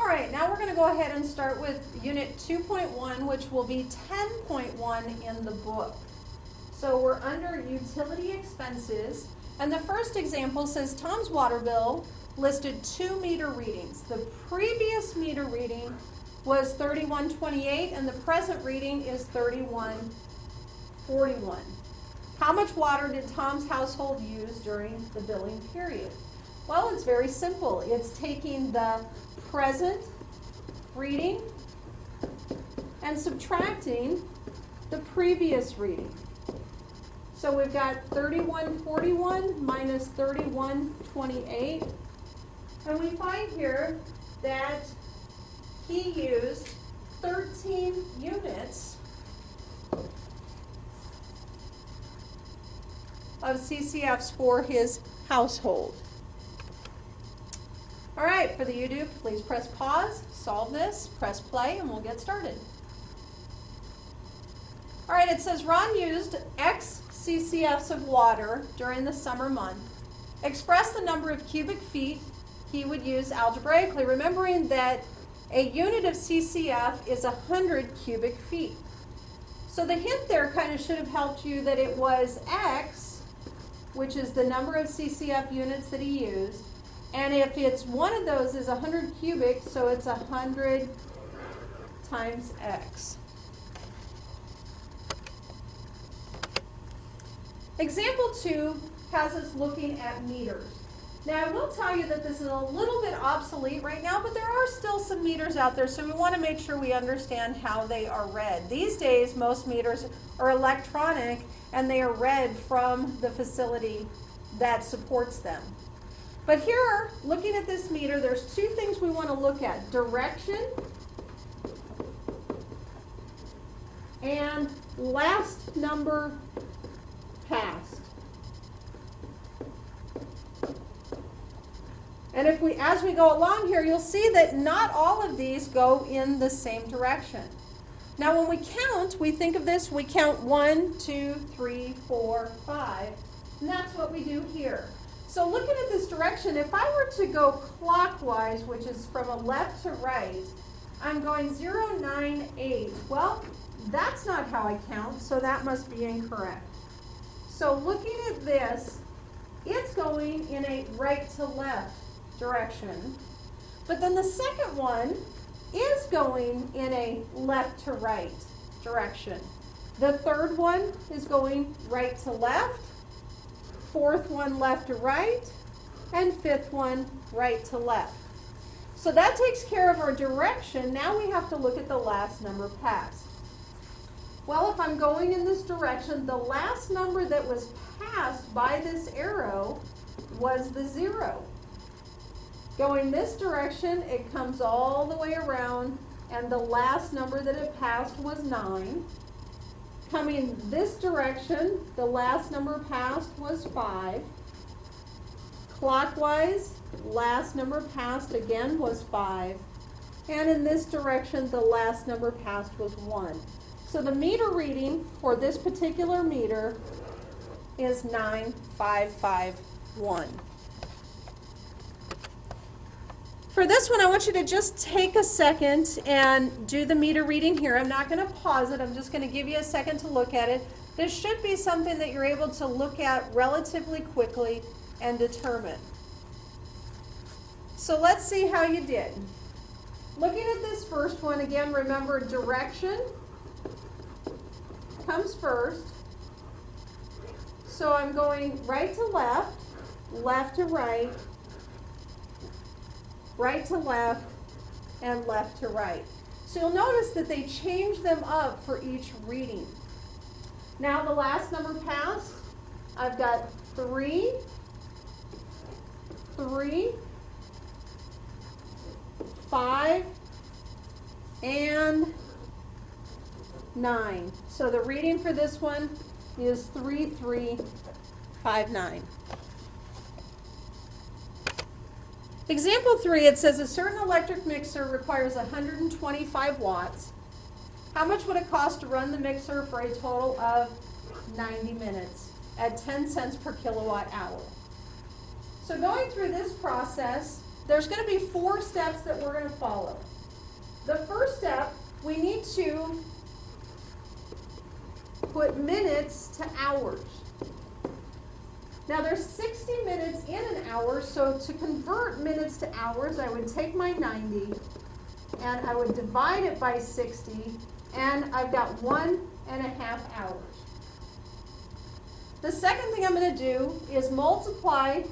right, now we're going to go ahead and start with Unit 2.1, which will be 10.1 in the book. So we're under utility expenses, and the first example says Tom's water bill listed 2 meter readings. The previous meter reading was 31.28, and the present reading is 31.41. How much water did Tom's household use during the billing period? Well, it's very simple. It's taking the present reading and subtracting the previous reading. So we've got 31.41 minus 31.28, and we find here that he used 13 units of CCFs for his household. All right, for the YouTube, please press pause, solve this, press play, and we'll get started. All right, it says Ron used X CCFs of water during the summer month. Express the number of cubic feet he would use algebraically, remembering that a unit of CCF is 100 cubic feet. So the hint there kind of should have helped you that it was X, which is the number of CCF units that he used. And if it's one of those is 100 cubic, so it's 100 times X. Example 2 has us looking at meters. Now I will tell you that this is a little bit obsolete right now, but there are still some meters out there, so we want to make sure we understand how they are read. These days, most meters are electronic, and they are read from the facility that supports them. But here, looking at this meter, there's 2 things we want to look at: direction and last number passed. And if as we go along here, you'll see that not all of these go in the same direction. Now when we count, we think of this, we count 1, 2, 3, 4, 5, and that's what we do here. So looking at this direction, if I were to go clockwise, which is from a left to right, I'm going 0, 9, 8. Well, that's not how I count, so that must be incorrect. So looking at this, it's going in a right to left direction. But then the second one is going in a left to right direction. The third one is going right to left. Fourth one left to right, and fifth one right to left. So that takes care of our direction. Now we have to look at the last number passed. Well, if I'm going in this direction, the last number that was passed by this arrow was the 0. Going this direction, it comes all the way around, and the last number that it passed was 9. Coming this direction, the last number passed was 5. Clockwise, last number passed again was 5. And in this direction, the last number passed was 1. So the meter reading for this particular meter is 9551. For this one, I want you to just take a second and do the meter reading here. I'm not going to pause it. I'm just going to give you a second to look at it. This should be something that you're able to look at relatively quickly and determine. So let's see how you did. Looking at this first one, again, remember direction comes first. So I'm going right to left, left to right, right to left, and left to right. So you'll notice that they change them up for each reading. Now the last number passed, I've got 3, 3, 5, and 9. So the reading for this one is 3359. Example 3, it says a certain electric mixer requires 125 watts. How much would it cost to run the mixer for a total of 90 minutes at 10 cents per kilowatt hour? So going through this process, there's going to be 4 steps that we're going to follow. The first step, we need to put minutes to hours. Now there's 60 minutes in an hour, so to convert minutes to hours, I would take my 90 and I would divide it by 60, and I've got 1.5 hours. The second thing I'm going to do is multiply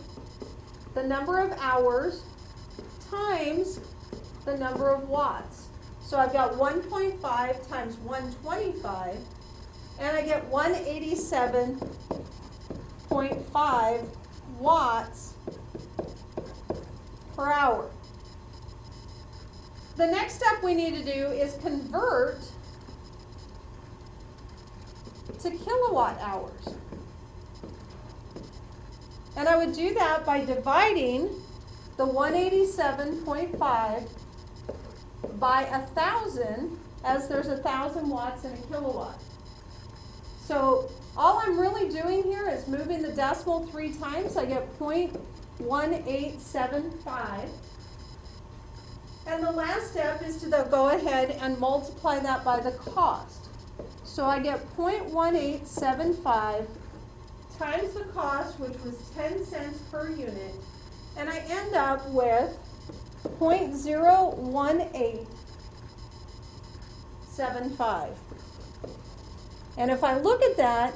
the number of hours times the number of watts. So I've got 1.5 times 125, and I get 187.5 watts per hour. The next step we need to do is convert to kilowatt hours. And I would do that by dividing the 187.5 by 1,000, as there's 1,000 watts in a kilowatt. So all I'm really doing here is moving the decimal 3 times. I get 0.1875. And the last step is to go ahead and multiply that by the cost. So I get 0.1875 times the cost, which was 10 cents per unit, and I end up with 0.01875. And if I look at that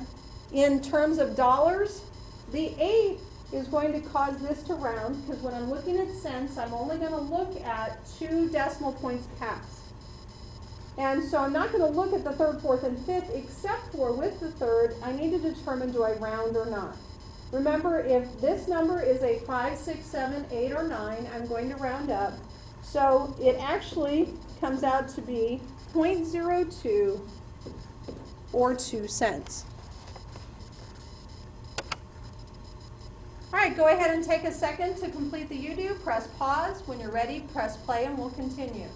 in terms of dollars, the 8 is going to cause this to round, because when I'm looking at cents, I'm only going to look at 2 decimal points past. And so I'm not going to look at the 3rd, 4th, and 5th, except for with the 3rd, I need to determine, do I round or not? Remember, if this number is a 5, 6, 7, 8, or 9, I'm going to round up. So it actually comes out to be 0.02 or 2 cents. All right, go ahead and take a second to complete the you-do. Press pause. When you're ready, press play, and we'll continue.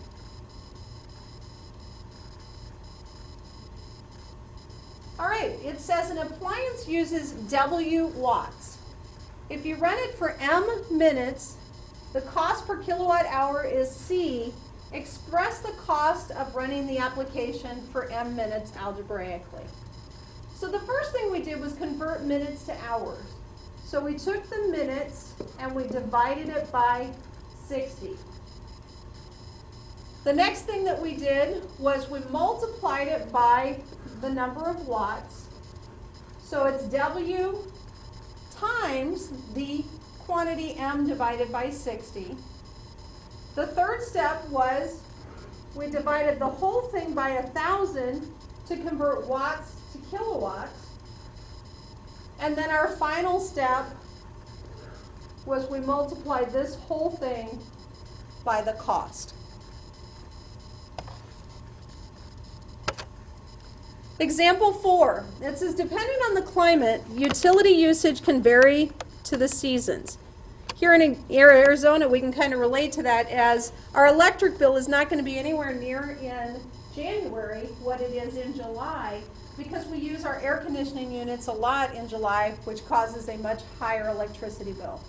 All right, it says an appliance uses W watts. If you run it for M minutes, the cost per kilowatt hour is C. Express the cost of running the application for M minutes algebraically. So the first thing we did was convert minutes to hours. So we took the minutes and we divided it by 60. The next thing that we did was we multiplied it by the number of watts. So it's W times the quantity M divided by 60. The third step was we divided the whole thing by 1,000 to convert watts to kilowatts. And then our final step was we multiplied this whole thing by the cost. Example 4, it says, depending on the climate, utility usage can vary to the seasons. Here in Arizona, we can kind of relate to that, as our electric bill is not going to be anywhere near in January what it is in July, because we use our air conditioning units a lot in July, which causes a much higher electricity bill.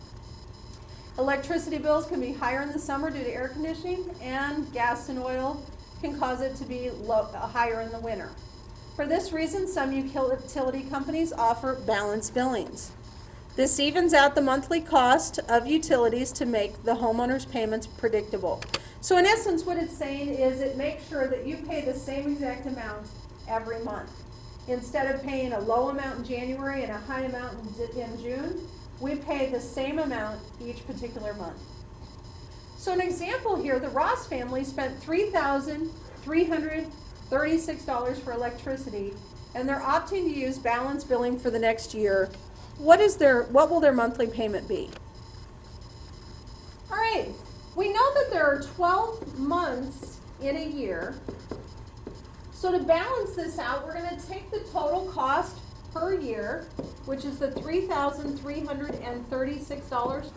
Electricity bills can be higher in the summer due to air conditioning, and gas and oil can cause it to be higher in the winter. For this reason, some utility companies offer balanced billings. This evens out the monthly cost of utilities to make the homeowner's payments predictable. So in essence, what it's saying is it makes sure that you pay the same exact amount every month. Instead of paying a low amount in January and a high amount in June, we pay the same amount each particular month. So an example here, the Ross family spent $3,336 for electricity, and they're opting to use balance billing for the next year. What will their monthly payment be? All right, we know that there are 12 months in a year. So to balance this out, we're going to take the total cost per year, which is the $3,336,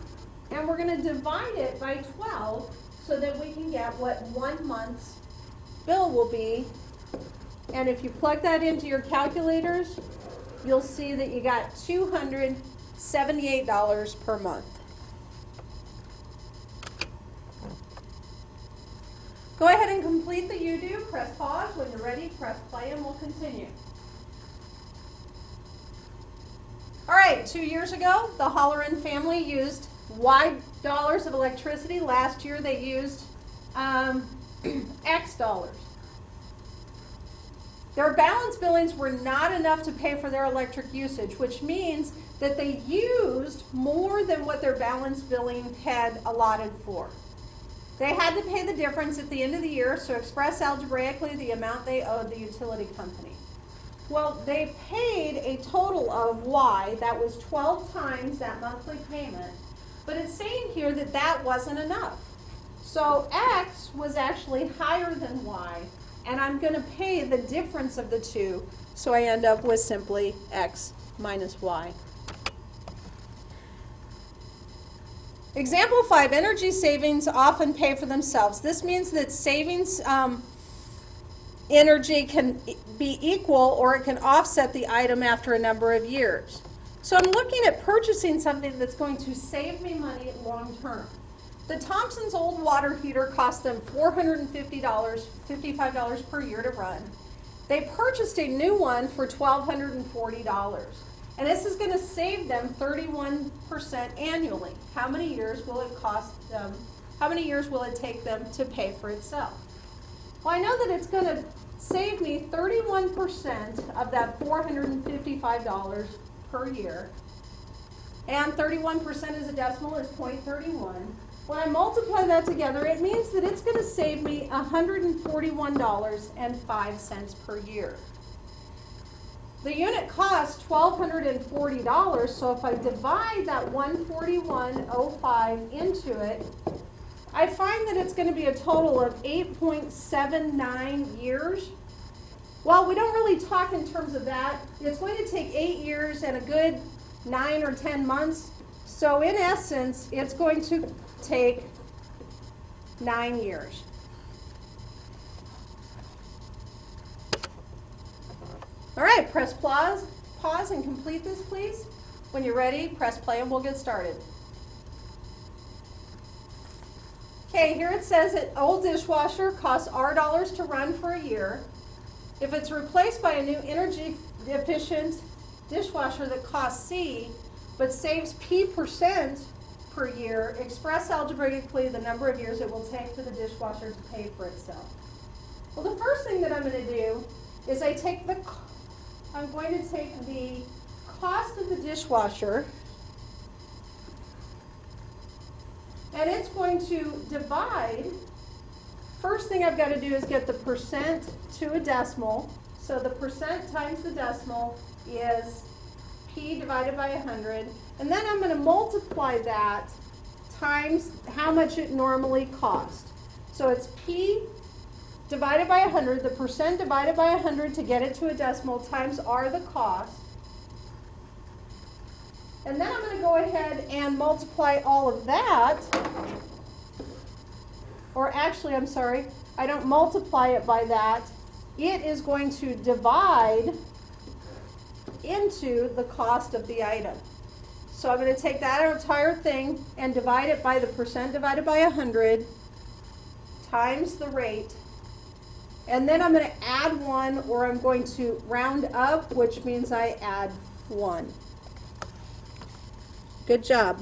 and we're going to divide it by 12 so that we can get what 1 month's bill will be. And if you plug that into your calculators, you'll see that you got $278 per month. Go ahead and complete the you do. Press pause. When you're ready, press play and we'll continue. All right, 2 years ago, the Holleran family used Y dollars of electricity. Last year they used X dollars. Their balance billings were not enough to pay for their electric usage, which means that they used more than what their balance billing had allotted for. They had to pay the difference at the end of the year, so express algebraically the amount they owed the utility company. Well, they paid a total of Y, that was 12 times that monthly payment, but it's saying here that that wasn't enough. So X was actually higher than Y, and I'm going to pay the difference of the two, so I end up with simply X minus Y. Example 5, energy savings often pay for themselves. This means that savings energy can be equal or it can offset the item after a number of years. So I'm looking at purchasing something that's going to save me money long term. The Thompson's old water heater cost them $450, $55 per year to run. They purchased a new one for $1,240. And this is going to save them 31% annually. How many years will it cost them? How many years will it take them to pay for itself? Well, I know that it's going to save me 31% of that $455 per year. And 31% as a decimal is 0.31. When I multiply that together, it means that it's going to save me $141.05 per year. The unit costs $1,240, so if I divide that $141.05 into it, I find that it's going to be a total of 8.79 years. Well, we don't really talk in terms of that. It's going to take 8 years and a good 9 or 10 months. So in essence, it's going to take 9 years. All right, press pause and complete this, please. When you're ready, press play and we'll get started. Okay, here it says that old dishwasher costs R dollars to run for a year. If it's replaced by a new energy efficient dishwasher that costs C but saves P% per year, express algebraically the number of years it will take for the dishwasher to pay for itself. Well, the first thing that I'm going to do is I'm going to take the cost of the dishwasher, and it's going to divide. First thing I've got to do is get the percent to a decimal. So the percent times the decimal is P divided by 100. And then I'm going to multiply that times how much it normally costs. So it's P divided by 100, the percent divided by 100 to get it to a decimal, times R, the cost. And then I'm going to go ahead and multiply all of that. Or actually, I'm sorry, I don't multiply it by that. It is going to divide into the cost of the item. So I'm going to take that entire thing and divide it by the percent divided by 100 times the rate. And then I'm going to add 1, or I'm going to round up, which means I add 1. Good job.